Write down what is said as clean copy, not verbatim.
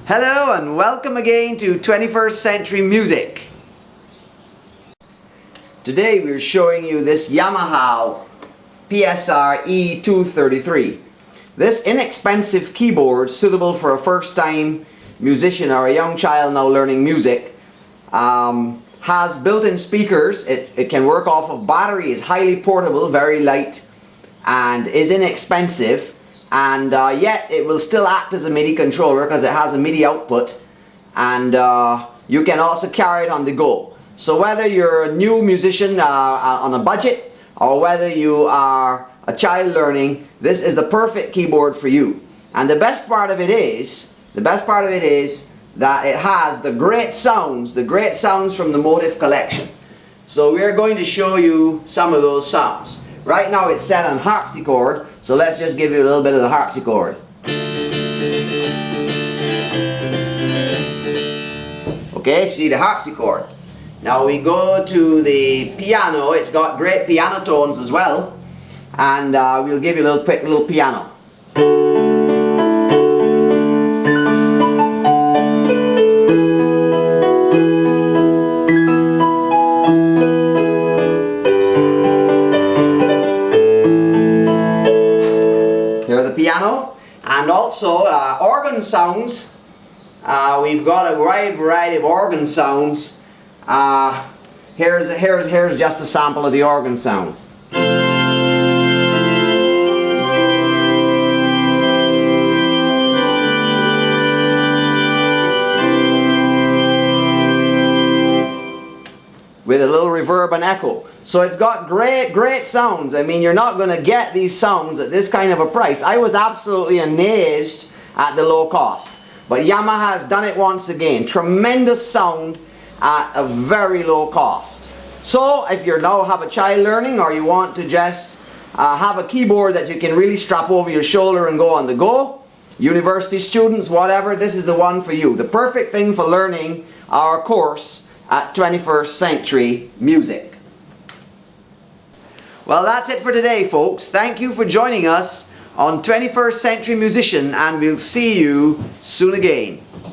Hello and welcome again to 21st Century Music. Today we're showing you this Yamaha YPT-230. This inexpensive keyboard, suitable for a first-time musician or a young child now learning music, has built-in speakers. It can work off of battery, is highly portable, very light, and is inexpensive. And yet it will still act as a MIDI controller because it has a MIDI output, and you can also carry it on the go. So whether you're a new musician on a budget or whether you are a child learning, this is the perfect keyboard for you. And the best part of it is that it has the great sounds from the Motif collection. So we're going to show you some of those sounds. Right now it's set on harpsichord, so let's just give you a little bit of the harpsichord. Okay, see the harpsichord. Now we go to the piano. It's got great piano tones as well, and we'll give you a quick little piano. Piano, and also organ sounds. We've got a wide variety of organ sounds. Here's just a sample of the organ sounds. With a little reverb and echo. So it's got great sounds. I mean, you're not going to get these sounds at this kind of a price. I was absolutely amazed at the low cost. But Yamaha has done it once again. Tremendous sound at a very low cost. So if you now have a child learning, or you want to just have a keyboard that you can really strap over your shoulder and go on the go, university students, whatever, this is the one for you. The perfect thing for learning our course at 21st Century Music. Well, that's it for today, folks. Thank you for joining us on 21st Century Musician, and we'll see you soon again.